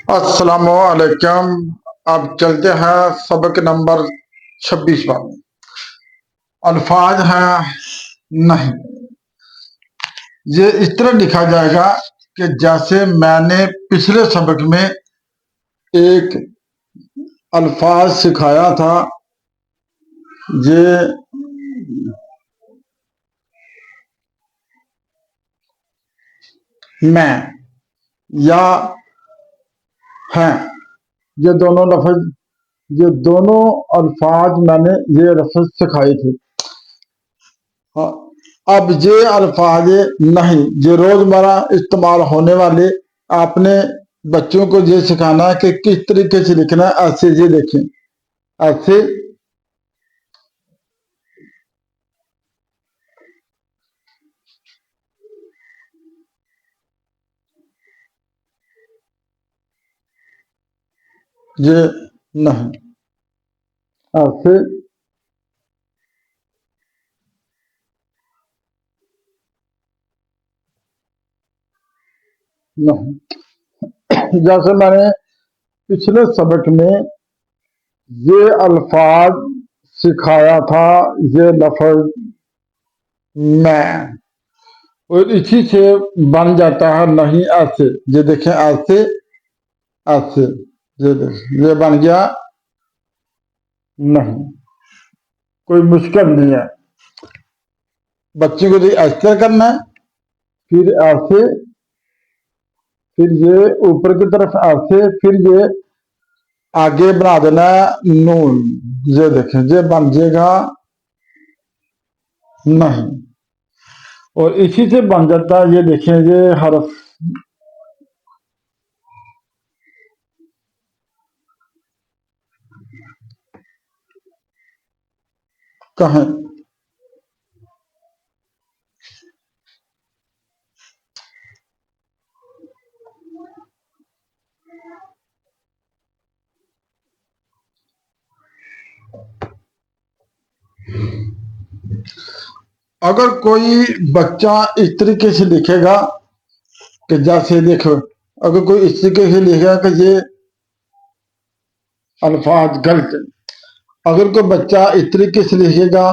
अस्सलामुअलैकुम। अब चलते हैं सबक नंबर 26 पर। अल्फाज हैं नहीं। ये इस तरह लिखा जाएगा कि जैसे मैंने पिछले सबक में एक अल्फाज सिखाया था। ये मैं या हैं, ये दोनों लफ्ज, ये दोनों अल्फाज मैंने ये लफ्ज सिखाए थे। हाँ, अब ये अल्फाज नहीं, ये रोजमर्रा इस्तेमाल होने वाले, आपने बच्चों को ये सिखाना है कि किस तरीके से लिखना है। ऐसे ये देखें, ऐसे ये नहीं, ऐसे नहीं। जैसे मैंने पिछले सबक में ये अल्फाज सिखाया था, ये लफ्ज मैं, और इसी से बन जाता है नहीं ऐसे। ये देखें, ऐसे ऐसे, ये देखें, ये बन गया नहीं। कोई मुश्किल नहीं है, बच्चे को तो ऐसे करना है, फिर ऐसे, फिर ये ऊपर की तरफ ऐसे, फिर ये आगे बना देना है नून। ये देखें, ये बन जाएगा नहीं, और इसी से बन जाता है, ये देखें, ये हरफ कहें। अगर कोई बच्चा इस तरीके से लिखेगा कि जैसे देखो, अगर कोई इस तरीके से लिखेगा कि ये अल्फाज गलत है, अगर कोई बच्चा इस तरीके से लिखेगा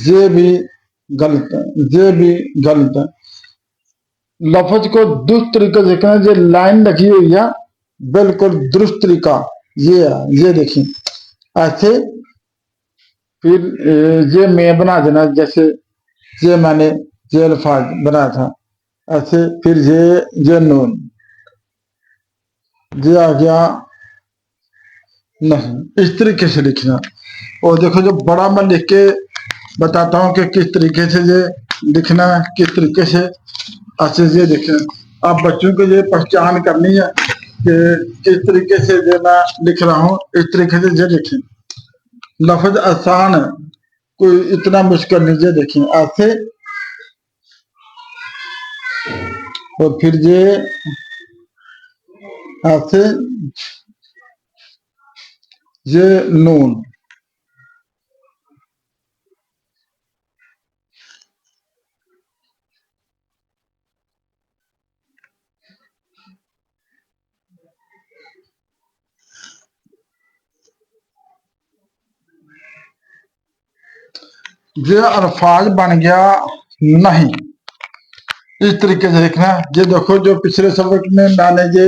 ये भी गलत है, ये भी गलत है। लफ्ज को दुरुस्त तरीके से लिखना, जो लाइन लगी हुई है बिल्कुल दुरुस्त तरीका ये है। ये देखिए, ऐसे, फिर ये मैं बना देना, जैसे ये मैंने ये अल्फाज बनाया था ऐसे, फिर ये नून, ये आ गया नहीं। इस तरीके से लिखना। और देखो, जो बड़ा मैं लिख के बताता हूँ कि किस तरीके से ये लिखना है, किस तरीके से अच्छे से लिखना। आप बच्चों को ये पहचान करनी है कि किस तरीके से जो मैं लिख रहा हूँ, इस तरीके से ये लिखें। लफ्ज आसान है, कोई इतना मुश्किल नहीं। ये देखें, ऐसे, और फिर ये ऐसे, ये नून। ये अल्फाज बन गया नहीं। इस तरीके से लिखना है। ये देखो, जो पिछले सबक में मैंने ये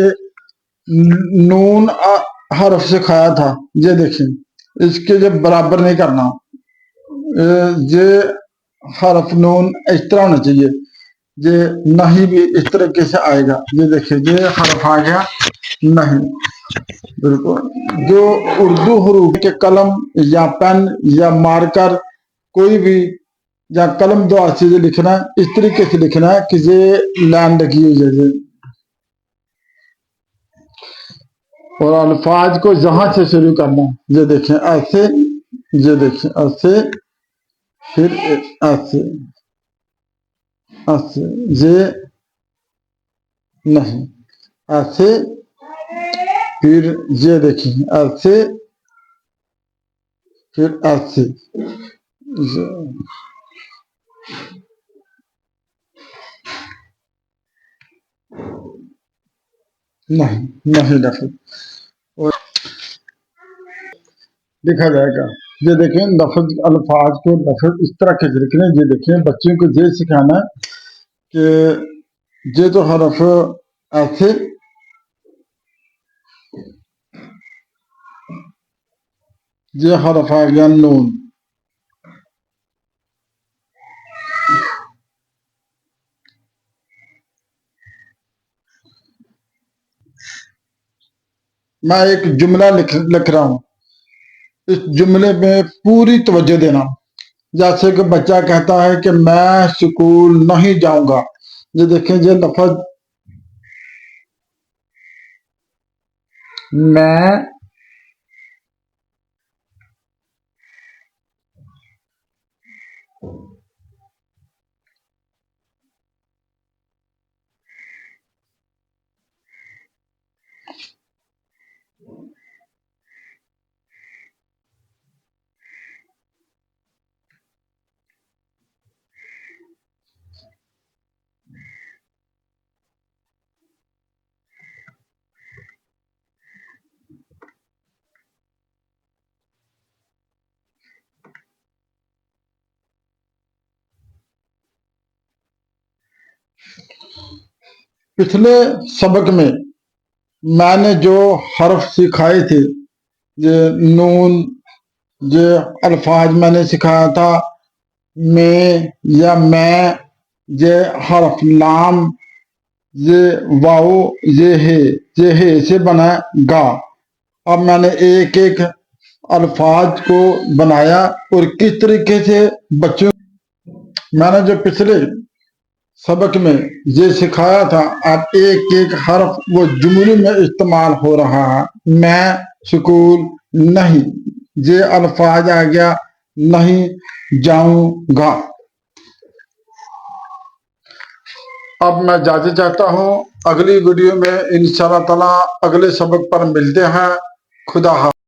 नून हरफ से खाया था, ये देखिए, इसके जो बराबर नहीं करना। ये हरफ नून इस तरह होना चाहिए, ये नहीं भी इस तरीके से आएगा। ये देखिए, ये हरफ आ गया नहीं। बिल्कुल, जो उर्दू हरूफ के कलम या पेन या मार्कर, कोई भी, या कलम दो चीजें लिखना है, इस तरीके से लिखना है कि ये लाइन लगी हुई है। और अल्फाज को जहां से शुरू करना है, ये देखें, ऐसे, ये देखें, ऐसे, फिर ऐसे, ऐसे, ये नहीं, ऐसे, फिर ये देखें, ऐसे, फिर ऐसे, नहीं, नहीं लफ्ज और लिखा जाएगा। ये देखें लफ्ज अल्फाज को लफ्ज इस तरह के लिखने, ये देखें बच्चों को ये सिखाना कि ये तो हरफ ऐसे, ये हरफ आ गया नून। मैं एक जुमला लिख रहा हूं, इस जुमले में पूरी तवज्जो देना। जैसे कि बच्चा कहता है कि मैं स्कूल नहीं जाऊंगा, ये देखें ये लफ्ज मैं, पिछले सबक में मैंने जो हर्फ सिखाए थे, ये नून, ये अल्फाज मैंने सिखाया था, में या मैं, ये हर्फ लाम, ये वाओ, ये है से बना गा। अब मैंने एक एक अल्फाज को बनाया और किस तरीके से बच्चों, मैंने जो पिछले सबक में ये सिखाया था, अब एक एक हर्फ वो जुमले में इस्तेमाल हो रहा है। मैं स्कूल नहीं, ये अल्फाज आ गया नहीं जाऊंगा। अब मैं इजाजत चाहता हूँ, अगली वीडियो में इंशाअल्लाह ताला अगले सबक पर मिलते हैं। खुदा हाफिज़।